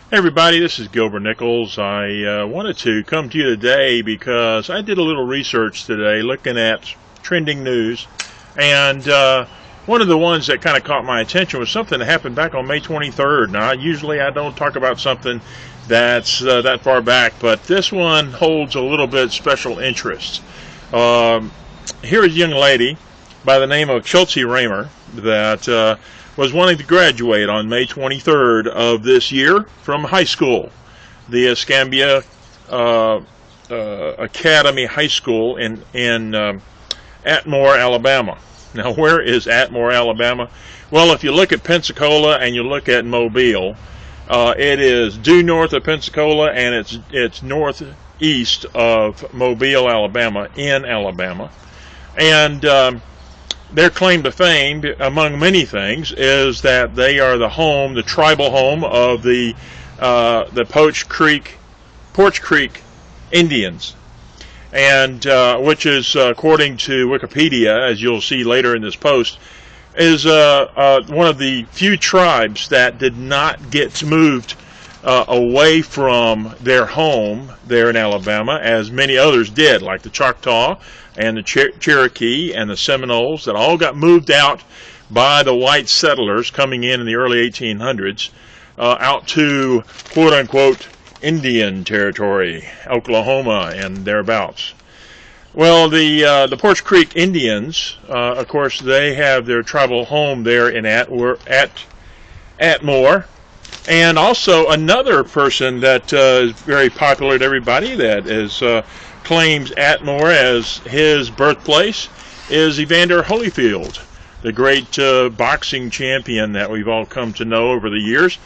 Hey everybody, this is Gilbert Nichols. I wanted to come to you today because I did a little research today looking at trending news, and one of the ones that kind of caught my attention was something that happened back on May 23rd. Now, usually I don't talk about something that's that far back, but this one holds a little bit special interest. Here is a young lady by the name of Chelsea Raymer that was wanting to graduate on May 23rd of this year from high school, the Escambia Academy High School in Atmore, Alabama. Now, where is Atmore, Alabama? Well, if you look at Pensacola and you look at Mobile, it is due north of Pensacola, and it's northeast of Mobile, Alabama, in Alabama. And their claim to fame, among many things, is that they are the tribal home of the Poarch Creek Indians, and which is, according to Wikipedia, as you'll see later in this post, is one of the few tribes that did not get moved away from their home there in Alabama, as many others did, like the Choctaw and the Cherokee and the Seminoles, that all got moved out by the white settlers coming in the early 1800s out to quote-unquote Indian territory, Oklahoma and thereabouts. Well, the Poarch Creek Indians, of course, they have their tribal home there in Atmore. And also another person that is very popular to everybody that is claims Atmore as his birthplace is Evander Holyfield, the great boxing champion that we've all come to know over the years.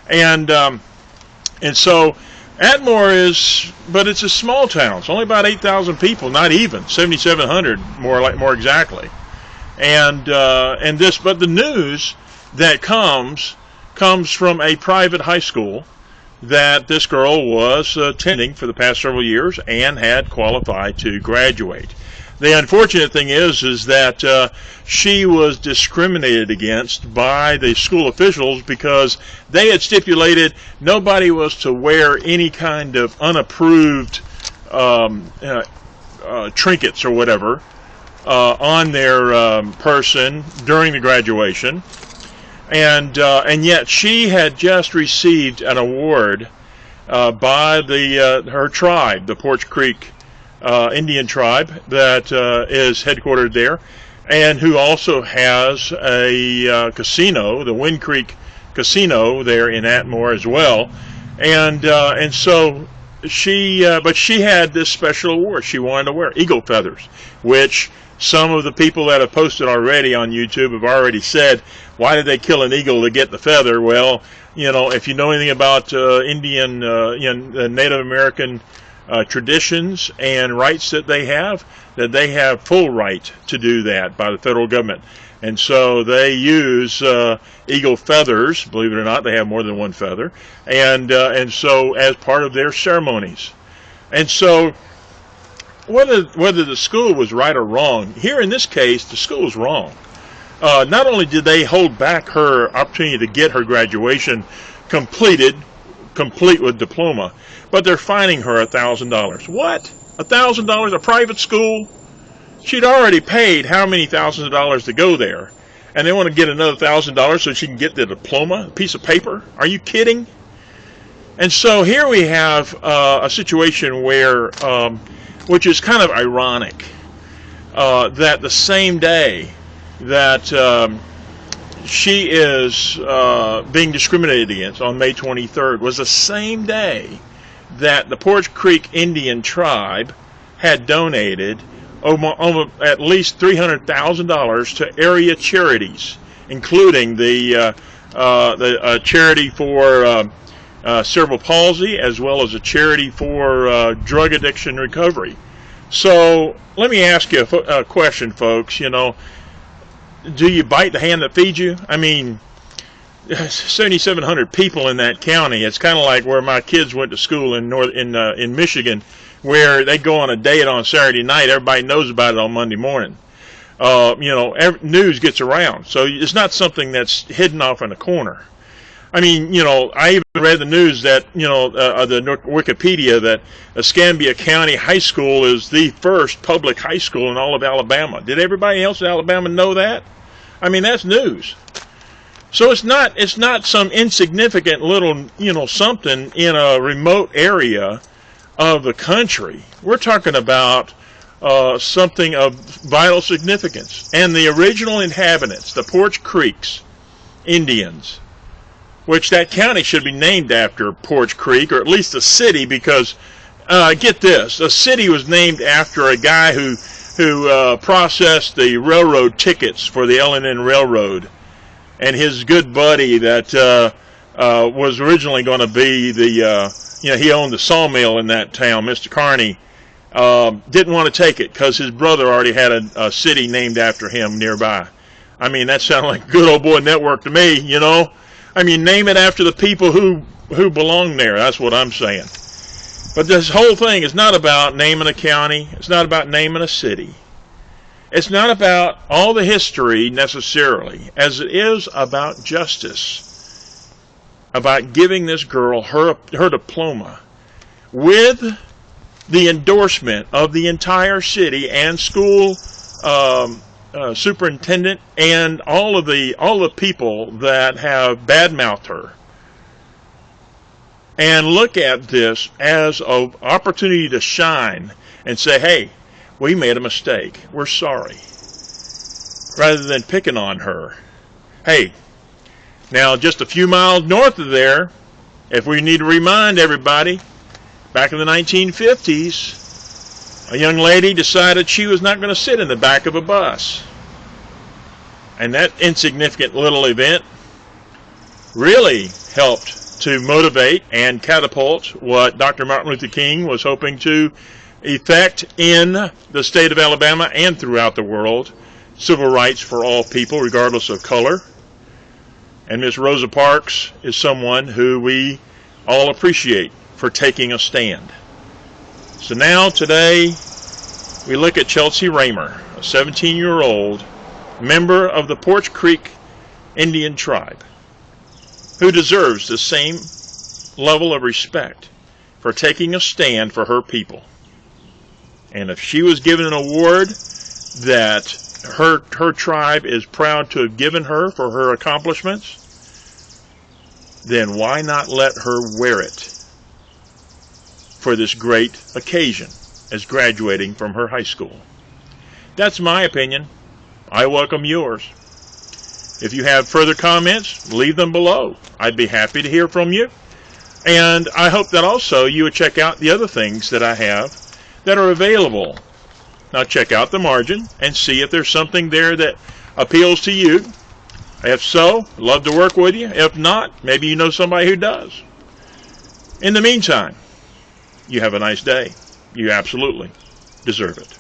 And so Atmore but it's a small town. It's only about 8,000 people, not even 7,700 more exactly. But the news that comes from a private high school that this girl was attending for the past several years and had qualified to graduate. The unfortunate thing is that she was discriminated against by the school officials because they had stipulated nobody was to wear any kind of unapproved trinkets or whatever on their person during the graduation. And yet she had just received an award by her tribe, the Poarch Creek Indian tribe that is headquartered there, and who also has a casino, the Wind Creek Casino there in Atmore as well. And so she had this special award. She wanted to wear eagle feathers, which some of the people that have posted already on YouTube have already said, why did they kill an eagle to get the feather? Well, you know, if you know anything about Indian, Native American traditions and rights that they have full right to do that by the federal government. And so they use eagle feathers, believe it or not, they have more than one feather, and so as part of their ceremonies. And so whether the school was right or wrong, here in this case, the school was wrong. Not only did they hold back her opportunity to get her graduation complete with diploma, but they're fining her $1,000. What? $1,000? A private school? She'd already paid how many thousands of dollars to go there, and they want to get another $1,000 so she can get the diploma, a piece of paper? Are you kidding? And so here we have a situation where, which is kind of ironic, that the same day that she is being discriminated against on May 23rd was the same day that the Poarch Creek Indian tribe had donated at least $300,000 to area charities, including the charity for cerebral palsy, as well as a charity for drug addiction recovery. So let me ask you a question, folks. You know, do you bite the hand that feeds you? I mean, 7,700 people in that county. It's kind of like where my kids went to school in Michigan, where they go on a date on Saturday night. Everybody knows about it on Monday morning. You know, news gets around, so it's not something that's hidden off in a corner. I mean, you know, I even read the news that, you know, the Wikipedia, that Escambia County High School is the first public high school in all of Alabama. Did everybody else in Alabama know that? I mean, that's news. So it's not some insignificant little, you know, something in a remote area of the country. We're talking about something of vital significance. And the original inhabitants, the Poarch Creek Indians, which that county should be named after Poarch Creek, or at least a city, because get this, a city was named after a guy who processed the railroad tickets for the L&N Railroad, and his good buddy that was originally going to be the you know, he owned the sawmill in that town, Mr. Carney, didn't want to take it because his brother already had a city named after him nearby. I mean, that sounded like good old boy network to me, you know. I mean, name it after the people who belong there. That's what I'm saying. But this whole thing is not about naming a county. It's not about naming a city. It's not about all the history necessarily, as it is about justice, about giving this girl her diploma with the endorsement of the entire city and school superintendent and all the people that have badmouthed her, and look at this as an opportunity to shine and say, hey, we made a mistake, we're sorry, rather than picking on her. Hey, now just a few miles north of there, if we need to remind everybody, back in the 1950s, a young lady decided she was not going to sit in the back of a bus. And that insignificant little event really helped to motivate and catapult what Dr. Martin Luther King was hoping to effect in the state of Alabama and throughout the world: civil rights for all people, regardless of color. And Miss Rosa Parks is someone who we all appreciate for taking a stand. So now, today, we look at Chelsea Raymer, a 17-year-old member of the Poarch Creek Indian tribe, who deserves the same level of respect for taking a stand for her people. And if she was given an award that her tribe is proud to have given her for her accomplishments, then why not let her wear it for this great occasion as graduating from her high school? That's my opinion. I welcome yours. If you have further comments, leave them below. I'd be happy to hear from you. And I hope that also you would check out the other things that I have that are available. Now check out the margin and see if there's something there that appeals to you. If so, I'd love to work with you. If not, maybe you know somebody who does. In the meantime, you have a nice day. You absolutely deserve it.